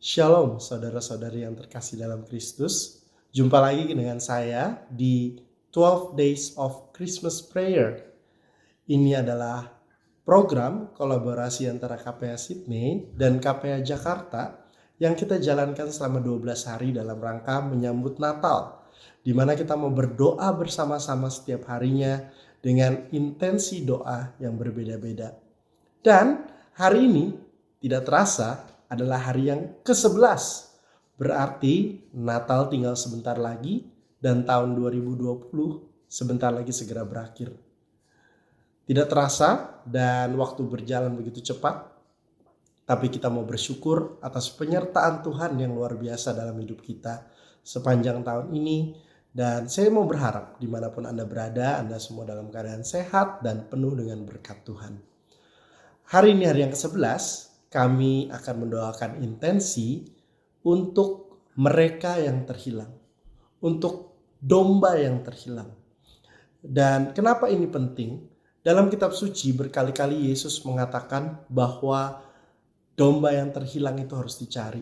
Shalom saudara-saudari yang terkasih dalam Kristus. Jumpa lagi dengan saya di 12 Days of Christmas Prayer. Ini adalah program kolaborasi antara KPA Sydney dan KPA Jakarta yang kita jalankan selama 12 hari dalam rangka menyambut Natal, di mana kita mau berdoa bersama-sama setiap harinya dengan intensi doa yang berbeda-beda. Dan hari ini tidak terasa adalah hari yang ke-11. Berarti Natal tinggal sebentar lagi dan tahun 2020 sebentar lagi segera berakhir. Tidak terasa dan waktu berjalan begitu cepat. Tapi kita mau bersyukur atas penyertaan Tuhan yang luar biasa dalam hidup kita sepanjang tahun ini. Dan saya mau berharap dimanapun Anda berada, Anda semua dalam keadaan sehat dan penuh dengan berkat Tuhan. Hari ini hari yang ke-11, kami akan mendoakan intensi untuk mereka yang terhilang, untuk domba yang terhilang. Dan kenapa ini penting? Dalam kitab suci berkali-kali Yesus mengatakan bahwa domba yang terhilang itu harus dicari.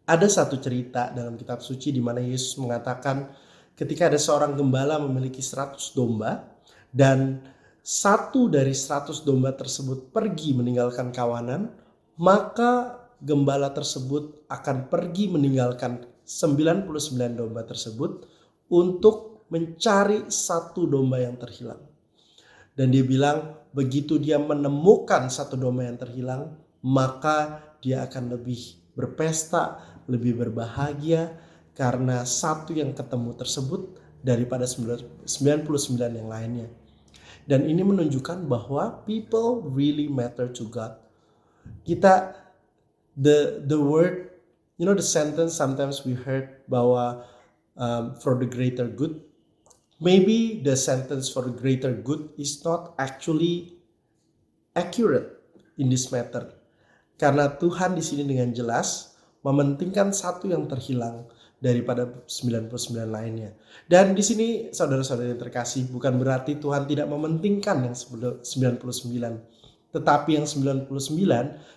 Ada satu cerita dalam kitab suci di mana Yesus mengatakan ketika ada seorang gembala memiliki 100 domba dan satu dari 100 domba tersebut pergi meninggalkan kawanan, maka gembala tersebut akan pergi meninggalkan 99 domba tersebut untuk mencari satu domba yang terhilang. Dan dia bilang begitu dia menemukan satu domba yang terhilang, maka dia akan lebih berpesta, lebih berbahagia karena satu yang ketemu tersebut daripada 99 yang lainnya. Dan ini menunjukkan bahwa people really matter to God. Kita the word, the sentence sometimes we heard bahwa for the greater good. Maybe the sentence for the greater good is not actually accurate in this matter. Karena Tuhan di sini dengan jelas mementingkan satu yang terhilang daripada 99 lainnya. Dan di sini saudara-saudara yang terkasih, bukan berarti Tuhan tidak mementingkan yang 99. Tetapi yang 99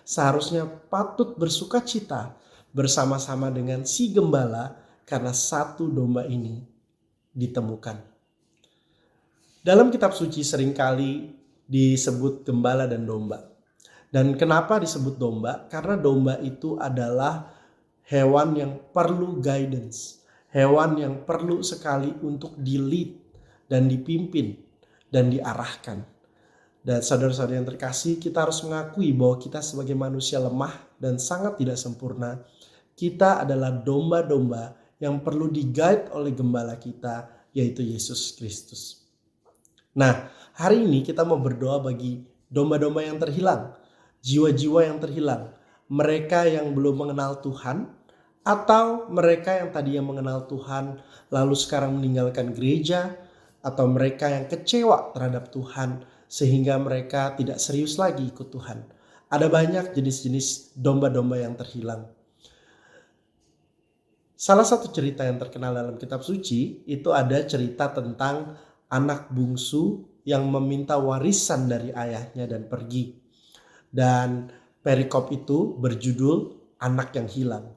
seharusnya patut bersuka cita bersama-sama dengan si gembala karena satu domba ini ditemukan. Dalam kitab suci seringkali disebut gembala dan domba. Dan kenapa disebut domba? Karena domba itu adalah hewan yang perlu guidance, hewan yang perlu sekali untuk di-lead dan dipimpin dan diarahkan. Dan saudara-saudara yang terkasih, kita harus mengakui bahwa kita sebagai manusia lemah dan sangat tidak sempurna. Kita adalah domba-domba yang perlu di-guide oleh gembala kita, yaitu Yesus Kristus. Nah, hari ini kita mau berdoa bagi domba-domba yang terhilang, jiwa-jiwa yang terhilang, mereka yang belum mengenal Tuhan, atau mereka yang tadinya mengenal Tuhan lalu sekarang meninggalkan gereja, atau mereka yang kecewa terhadap Tuhan sehingga mereka tidak serius lagi ikut Tuhan. Ada banyak jenis-jenis domba-domba yang terhilang. Salah satu cerita yang terkenal dalam kitab suci itu ada cerita tentang anak bungsu yang meminta warisan dari ayahnya dan pergi. Dan perikop itu berjudul Anak yang Hilang.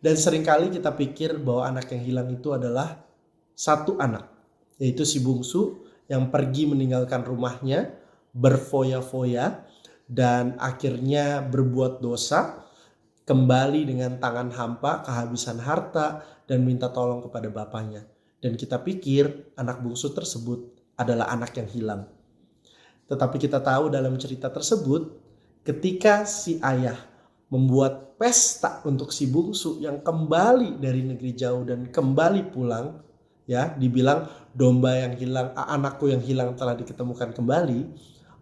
Dan seringkali kita pikir bahwa anak yang hilang itu adalah satu anak, yaitu si bungsu yang pergi meninggalkan rumahnya, berfoya-foya, dan akhirnya berbuat dosa, kembali dengan tangan hampa, kehabisan harta, dan minta tolong kepada bapaknya. Dan kita pikir anak bungsu tersebut adalah anak yang hilang. Tetapi kita tahu dalam cerita tersebut, ketika si ayah membuat pesta untuk si bungsu yang kembali dari negeri jauh dan kembali pulang, ya, dibilang domba yang hilang, anakku yang hilang telah diketemukan kembali,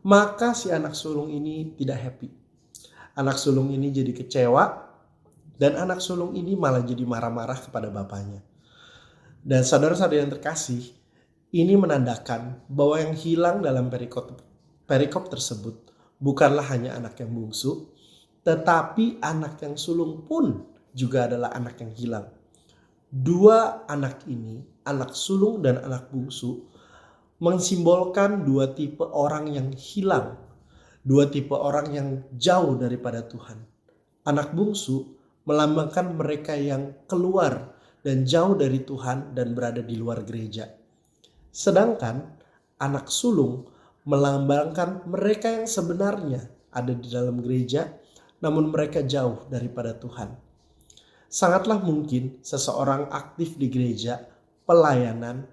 maka si anak sulung ini tidak happy. Anak sulung ini jadi kecewa dan anak sulung ini malah jadi marah-marah kepada bapaknya. Dan saudara-saudara yang terkasih, ini menandakan bahwa yang hilang dalam perikop tersebut bukanlah hanya anak yang bungsu, tetapi anak yang sulung pun juga adalah anak yang hilang. Dua anak ini, anak sulung dan anak bungsu, mensimbolkan dua tipe orang yang hilang, dua tipe orang yang jauh daripada Tuhan. Anak bungsu melambangkan mereka yang keluar dan jauh dari Tuhan dan berada di luar gereja. Sedangkan anak sulung melambangkan mereka yang sebenarnya ada di dalam gereja, namun mereka jauh daripada Tuhan. Sangatlah mungkin seseorang aktif di gereja, pelayanan,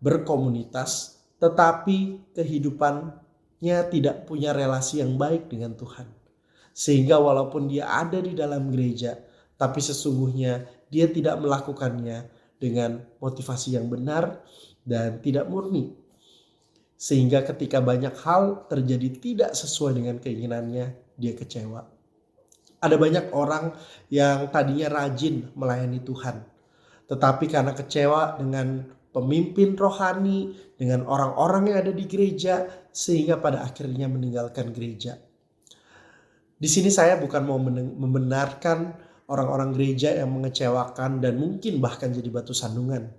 berkomunitas, tetapi kehidupannya tidak punya relasi yang baik dengan Tuhan. Sehingga walaupun dia ada di dalam gereja, tapi sesungguhnya dia tidak melakukannya dengan motivasi yang benar dan tidak murni. Sehingga ketika banyak hal terjadi tidak sesuai dengan keinginannya, dia kecewa. Ada banyak orang yang tadinya rajin melayani Tuhan, tetapi karena kecewa dengan pemimpin rohani, dengan orang-orang yang ada di gereja, sehingga pada akhirnya meninggalkan gereja. Di sini saya bukan mau membenarkan orang-orang gereja yang mengecewakan dan mungkin bahkan jadi batu sandungan.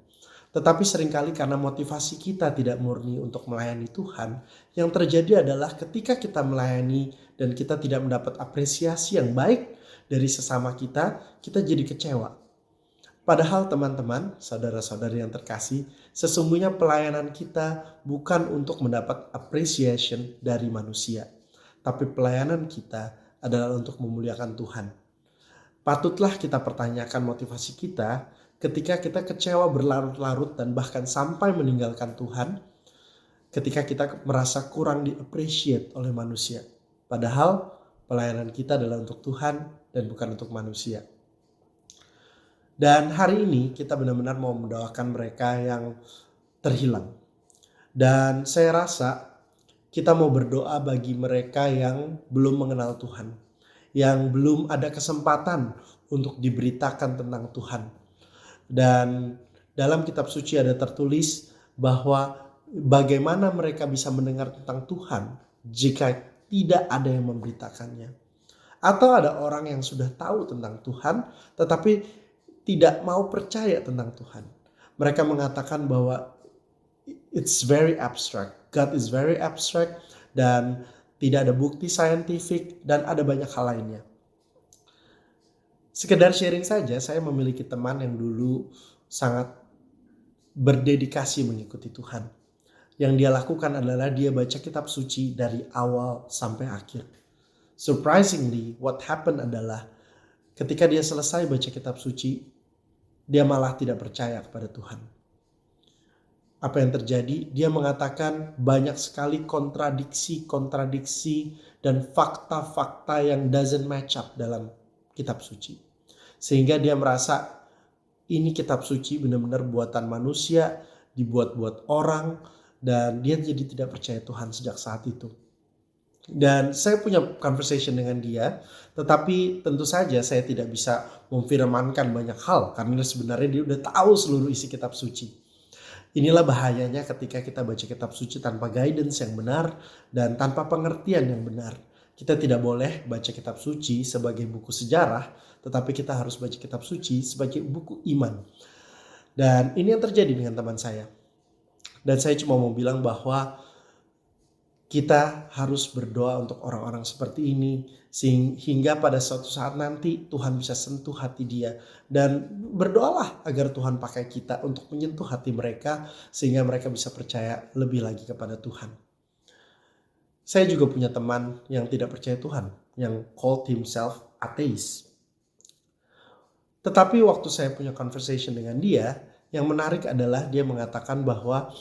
Tetapi seringkali karena motivasi kita tidak murni untuk melayani Tuhan, yang terjadi adalah ketika kita melayani dan kita tidak mendapat apresiasi yang baik dari sesama kita, kita jadi kecewa. Padahal teman-teman, saudara-saudari yang terkasih, sesungguhnya pelayanan kita bukan untuk mendapat appreciation dari manusia. Tapi pelayanan kita adalah untuk memuliakan Tuhan. Patutlah kita pertanyakan motivasi kita ketika kita kecewa berlarut-larut dan bahkan sampai meninggalkan Tuhan, ketika kita merasa kurang di-appreciate oleh manusia. Padahal pelayanan kita adalah untuk Tuhan dan bukan untuk manusia. Dan hari ini kita benar-benar mau mendoakan mereka yang terhilang. Dan saya rasa kita mau berdoa bagi mereka yang belum mengenal Tuhan, yang belum ada kesempatan untuk diberitakan tentang Tuhan. Dan dalam kitab suci ada tertulis bahwa bagaimana mereka bisa mendengar tentang Tuhan jika tidak ada yang memberitakannya. Atau ada orang yang sudah tahu tentang Tuhan tetapi tidak mau percaya tentang Tuhan. Mereka mengatakan bahwa it's very abstract. God is very abstract dan tidak ada bukti saintifik dan ada banyak hal lainnya. Sekedar sharing saja, saya memiliki teman yang dulu sangat berdedikasi mengikuti Tuhan. Yang dia lakukan adalah dia baca kitab suci dari awal sampai akhir. Surprisingly, what happened adalah ketika dia selesai baca kitab suci, dia malah tidak percaya kepada Tuhan. Apa yang terjadi? Dia mengatakan banyak sekali kontradiksi dan fakta-fakta yang doesn't match up dalam kitab suci. Sehingga dia merasa ini kitab suci benar-benar buatan manusia, dibuat-buat orang, dan dia jadi tidak percaya Tuhan sejak saat itu. Dan saya punya conversation dengan dia, tetapi tentu saja saya tidak bisa memfirmankan banyak hal karena sebenarnya dia udah tahu seluruh isi kitab suci. Inilah bahayanya ketika kita baca kitab suci tanpa guidance yang benar dan tanpa pengertian yang benar. Kita tidak boleh baca kitab suci sebagai buku sejarah, tetapi kita harus baca kitab suci sebagai buku iman. Dan ini yang terjadi dengan teman saya. Dan saya cuma mau bilang bahwa kita harus berdoa untuk orang-orang seperti ini sehingga pada suatu saat nanti Tuhan bisa sentuh hati dia. Dan berdoalah agar Tuhan pakai kita untuk menyentuh hati mereka sehingga mereka bisa percaya lebih lagi kepada Tuhan. Saya juga punya teman yang tidak percaya Tuhan, yang called himself atheist. Tetapi waktu saya punya conversation dengan dia, yang menarik adalah dia mengatakan bahwa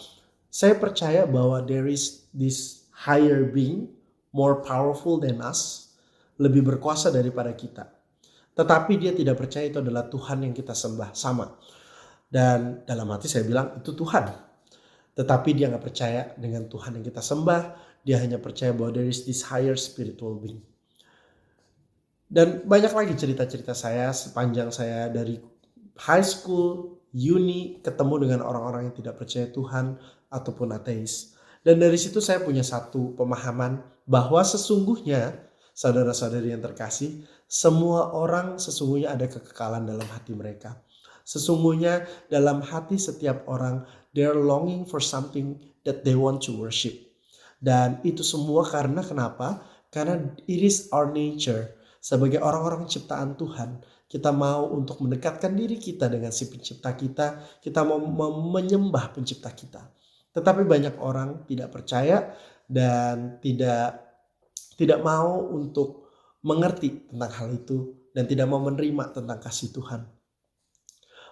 saya percaya bahwa there is this higher being, more powerful than us, lebih berkuasa daripada kita. Tetapi dia tidak percaya itu adalah Tuhan yang kita sembah, sama. Dan dalam hati saya bilang itu Tuhan. Tetapi dia gak percaya dengan Tuhan yang kita sembah, dia hanya percaya bahwa there is this higher spiritual being. Dan banyak lagi cerita-cerita saya sepanjang saya dari high school, uni, ketemu dengan orang-orang yang tidak percaya Tuhan ataupun ateis. Dan dari situ saya punya satu pemahaman bahwa sesungguhnya, saudara-saudari yang terkasih, semua orang sesungguhnya ada kekekalan dalam hati mereka. Sesungguhnya dalam hati setiap orang, they're longing for something that they want to worship. Dan itu semua karena kenapa? Karena it is our nature. Sebagai orang-orang ciptaan Tuhan, Kita mau untuk mendekatkan diri kita dengan si pencipta kita. Kita mau menyembah pencipta kita. Tetapi banyak orang tidak percaya dan tidak mau untuk mengerti tentang hal itu dan tidak mau menerima tentang kasih Tuhan.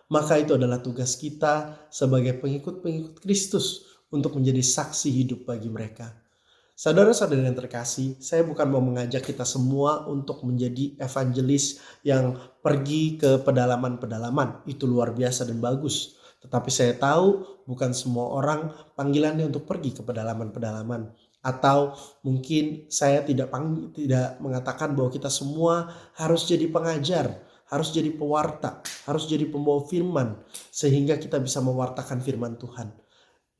Maka itu adalah tugas kita sebagai pengikut-pengikut Kristus untuk menjadi saksi hidup bagi mereka. Saudara-saudara yang terkasih, saya bukan mau mengajak kita semua untuk menjadi evangelis yang pergi ke pedalaman-pedalaman. Itu luar biasa dan bagus. Tetapi saya tahu bukan semua orang panggilannya untuk pergi ke pedalaman-pedalaman. Atau mungkin saya tidak mengatakan bahwa kita semua harus jadi pengajar, harus jadi pewarta, harus jadi pembawa firman, sehingga kita bisa mewartakan firman Tuhan.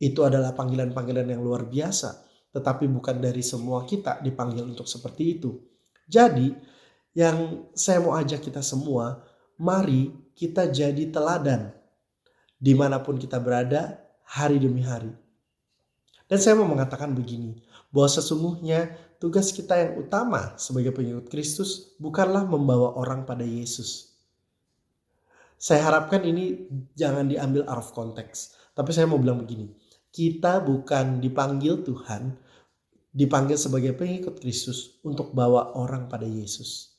Itu adalah panggilan-panggilan yang luar biasa, tetapi bukan dari semua kita dipanggil untuk seperti itu. Jadi, yang saya mau ajak kita semua, mari kita jadi teladan dimanapun kita berada hari demi hari. Dan saya mau mengatakan begini, bahwa sesungguhnya tugas kita yang utama sebagai pengikut Kristus bukanlah membawa orang pada Yesus. Saya harapkan ini jangan diambil out of context. Tapi saya mau bilang begini, kita bukan dipanggil Tuhan, dipanggil sebagai pengikut Kristus untuk bawa orang pada Yesus.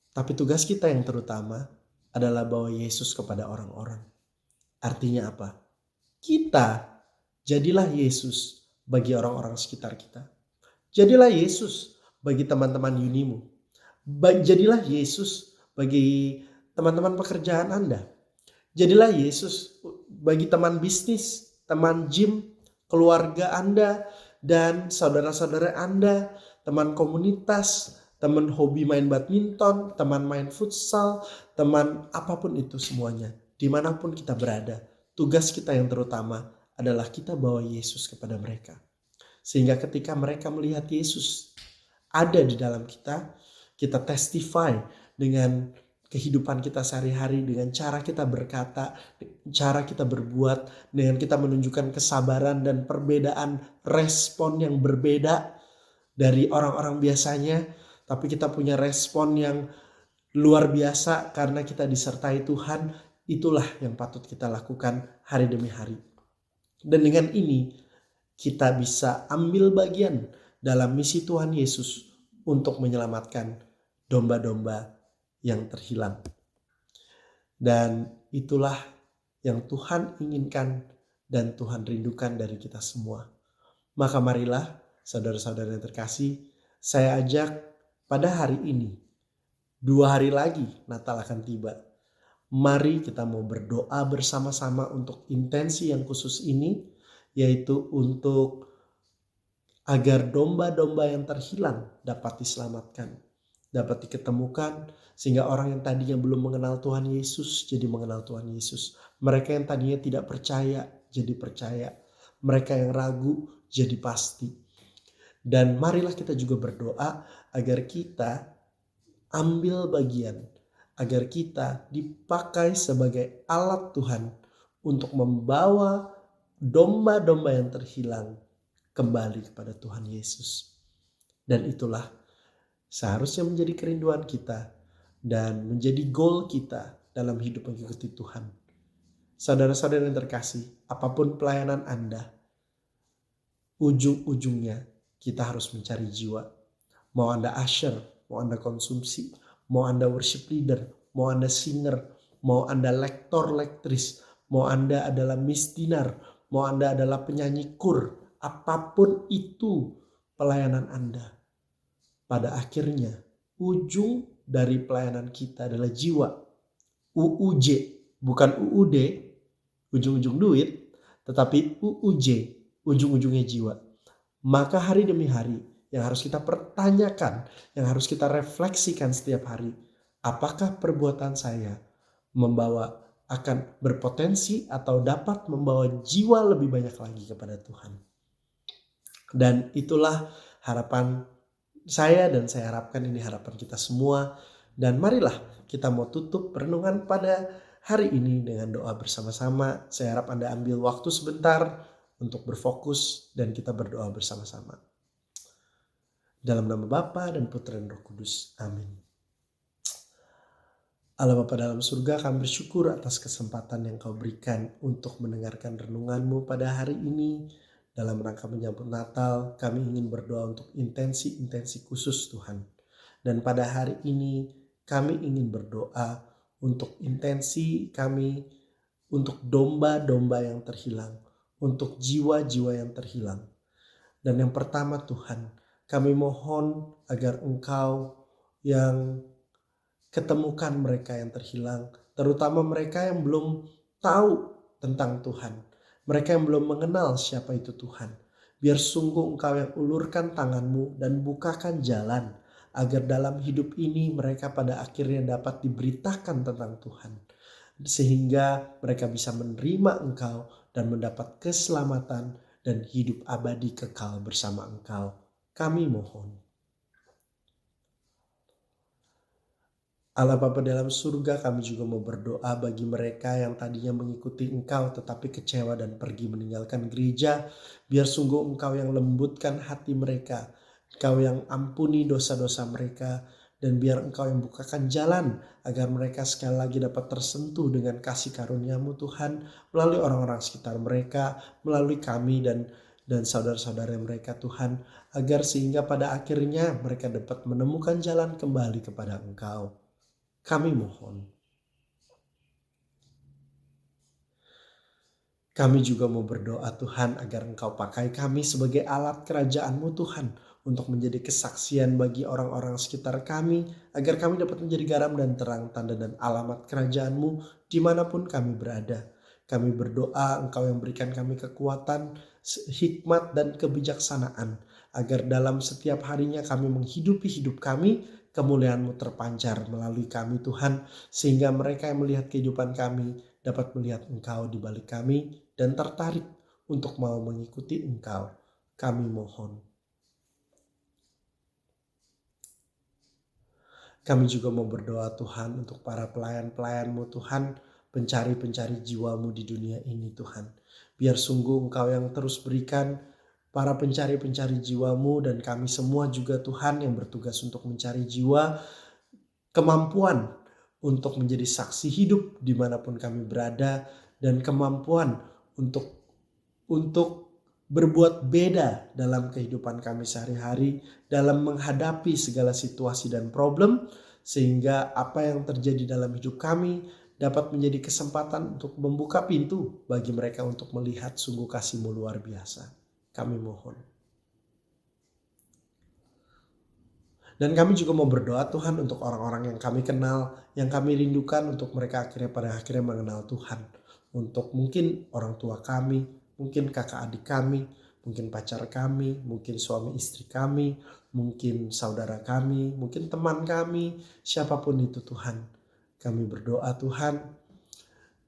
Tapi tugas kita yang terutama adalah bawa Yesus kepada orang-orang. Artinya apa? Kita jadilah Yesus bagi orang-orang sekitar kita. Jadilah Yesus bagi teman-teman Unimu. Jadilah Yesus bagi teman-teman pekerjaan Anda. Jadilah Yesus bagi teman bisnis, teman gym, keluarga Anda, dan saudara-saudara Anda, teman komunitas, teman hobi main badminton, teman main futsal, teman apapun itu semuanya. Dimanapun kita berada, tugas kita yang terutama adalah kita bawa Yesus kepada mereka. Sehingga ketika mereka melihat Yesus ada di dalam kita, kita testify dengan kehidupan kita sehari-hari, dengan cara kita berkata, cara kita berbuat, dengan kita menunjukkan kesabaran dan perbedaan respon yang berbeda dari orang-orang biasanya. Tapi kita punya respon yang luar biasa karena kita disertai Tuhan. Itulah yang patut kita lakukan hari demi hari. Dan dengan ini kita bisa ambil bagian dalam misi Tuhan Yesus untuk menyelamatkan domba-domba yang terhilang. Dan itulah yang Tuhan inginkan dan Tuhan rindukan dari kita semua. Maka marilah saudara-saudara yang terkasih, saya ajak pada hari ini, 2 hari lagi Natal akan tiba. Mari kita mau berdoa bersama-sama untuk intensi yang khusus ini, yaitu untuk agar domba-domba yang terhilang dapat diselamatkan, dapat diketemukan, sehingga orang yang tadinya belum mengenal Tuhan Yesus jadi mengenal Tuhan Yesus. Mereka yang tadinya tidak percaya jadi percaya. Mereka yang ragu jadi pasti. Dan marilah kita juga berdoa agar kita ambil bagian, agar kita dipakai sebagai alat Tuhan untuk membawa domba-domba yang terhilang kembali kepada Tuhan Yesus. Dan itulah seharusnya menjadi kerinduan kita dan menjadi goal kita dalam hidup mengikuti Tuhan. Saudara-saudara yang terkasih, apapun pelayanan Anda, ujung-ujungnya kita harus mencari jiwa. Mau Anda usher, mau Anda konsumsi, mau Anda worship leader, mau Anda singer, mau Anda lektor, lektris, mau Anda adalah misdinar, mau Anda adalah penyanyi kur, apapun itu pelayanan Anda. Pada akhirnya, ujung dari pelayanan kita adalah jiwa. UUJ, bukan UUD, ujung-ujung duit, tetapi UUJ, ujung-ujungnya jiwa. Maka hari demi hari yang harus kita pertanyakan, yang harus kita refleksikan setiap hari, apakah perbuatan saya akan berpotensi atau dapat membawa jiwa lebih banyak lagi kepada Tuhan. Dan itulah harapan saya, dan saya harapkan ini harapan kita semua. Dan marilah kita mau tutup renungan pada hari ini dengan doa bersama-sama. Saya harap Anda ambil waktu sebentar untuk berfokus dan kita berdoa bersama-sama. Dalam nama Bapa dan Putra dan Roh Kudus. Amin. Allah Bapa dalam surga, kami bersyukur atas kesempatan yang Kau berikan untuk mendengarkan renungan-Mu pada hari ini. Dalam rangka menyambut Natal, kami ingin berdoa untuk intensi-intensi khusus Tuhan. Dan pada hari ini kami ingin berdoa untuk intensi kami, untuk domba-domba yang terhilang, untuk jiwa-jiwa yang terhilang. Dan yang pertama Tuhan, kami mohon agar Engkau yang ketemukan mereka yang terhilang, terutama mereka yang belum tahu tentang Tuhan, mereka yang belum mengenal siapa itu Tuhan. Biar sungguh Engkau yang ulurkan tangan-Mu dan bukakan jalan, agar dalam hidup ini mereka pada akhirnya dapat diberitakan tentang Tuhan, sehingga mereka bisa menerima Engkau dan mendapat keselamatan dan hidup abadi kekal bersama Engkau. Kami mohon. Allah Bapa dalam surga, kami juga mau berdoa bagi mereka yang tadinya mengikuti Engkau tetapi kecewa dan pergi meninggalkan gereja. Biar sungguh Engkau yang lembutkan hati mereka, Engkau yang ampuni dosa-dosa mereka, dan biar Engkau yang bukakan jalan agar mereka sekali lagi dapat tersentuh dengan kasih karunia-Mu Tuhan, melalui orang-orang sekitar mereka, melalui kami dan saudara-saudara mereka Tuhan, agar sehingga pada akhirnya mereka dapat menemukan jalan kembali kepada Engkau. Kami mohon. Kami juga mau berdoa Tuhan agar Engkau pakai kami sebagai alat kerajaan-Mu Tuhan, untuk menjadi kesaksian bagi orang-orang sekitar kami, agar kami dapat menjadi garam dan terang, tanda dan alamat kerajaan-Mu dimanapun kami berada. Kami berdoa Engkau yang berikan kami kekuatan, hikmat dan kebijaksanaan, agar dalam setiap harinya kami menghidupi hidup kami, kemuliaan-Mu terpancar melalui kami Tuhan, sehingga mereka yang melihat kehidupan kami dapat melihat Engkau di balik kami dan tertarik untuk mau mengikuti Engkau. Kami mohon. Kami juga mau berdoa Tuhan untuk para pelayan-pelayan-Mu Tuhan, pencari-pencari jiwa-Mu di dunia ini Tuhan. Biar sungguh Engkau yang terus berikan para pencari-pencari jiwa-Mu dan kami semua juga Tuhan yang bertugas untuk mencari jiwa, kemampuan untuk menjadi saksi hidup dimanapun kami berada, dan kemampuan untuk berbuat beda dalam kehidupan kami sehari-hari, dalam menghadapi segala situasi dan problem, sehingga apa yang terjadi dalam hidup kami dapat menjadi kesempatan untuk membuka pintu bagi mereka untuk melihat sungguh kasih-Mu luar biasa. Kami mohon. Dan kami juga mau berdoa Tuhan untuk orang-orang yang kami kenal, yang kami rindukan untuk mereka pada akhirnya mengenal Tuhan. Untuk mungkin orang tua kami, mungkin kakak adik kami, mungkin pacar kami, mungkin suami istri kami, mungkin saudara kami, mungkin teman kami, siapapun itu Tuhan. Kami berdoa Tuhan,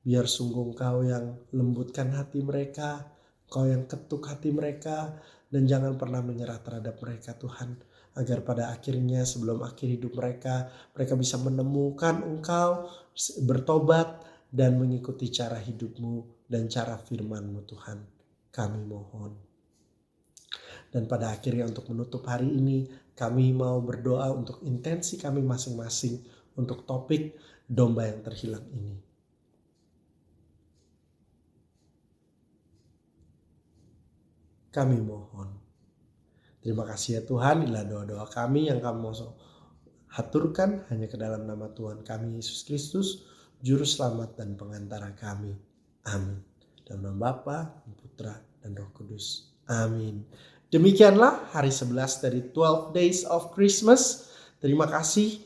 biar sungguh Engkau yang lembutkan hati mereka, Engkau yang ketuk hati mereka, dan jangan pernah menyerah terhadap mereka Tuhan. Agar pada akhirnya sebelum akhir hidup mereka bisa menemukan Engkau, bertobat, dan mengikuti cara hidup-Mu dan cara firman-Mu Tuhan. Kami mohon. Dan pada akhirnya untuk menutup hari ini, kami mau berdoa untuk intensi kami masing-masing untuk topik domba yang terhilang ini. Kami mohon. Terima kasih ya Tuhan, inilah doa-doa kami yang kami mau haturkan hanya ke dalam nama Tuhan kami Yesus Kristus, Juru Selamat dan Pengantara kami. Amin. Dalam nama Bapa, Putra, dan Roh Kudus. Amin. Demikianlah hari 11 dari 12 Days of Christmas. Terima kasih.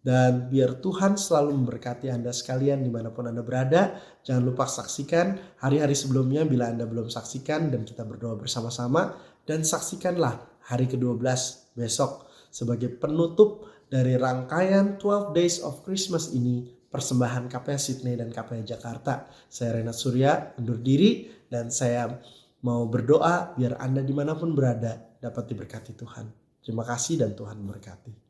Dan biar Tuhan selalu memberkati Anda sekalian dimanapun Anda berada. Jangan lupa saksikan hari-hari sebelumnya bila Anda belum saksikan, dan kita berdoa bersama-sama. Dan saksikanlah hari ke-12 besok sebagai penutup dari rangkaian 12 Days of Christmas ini, persembahan KPH Sydney dan KPH Jakarta. Saya Renat Surya undur diri, dan saya mau berdoa biar Anda dimanapun berada dapat diberkati Tuhan. Terima kasih dan Tuhan memberkati.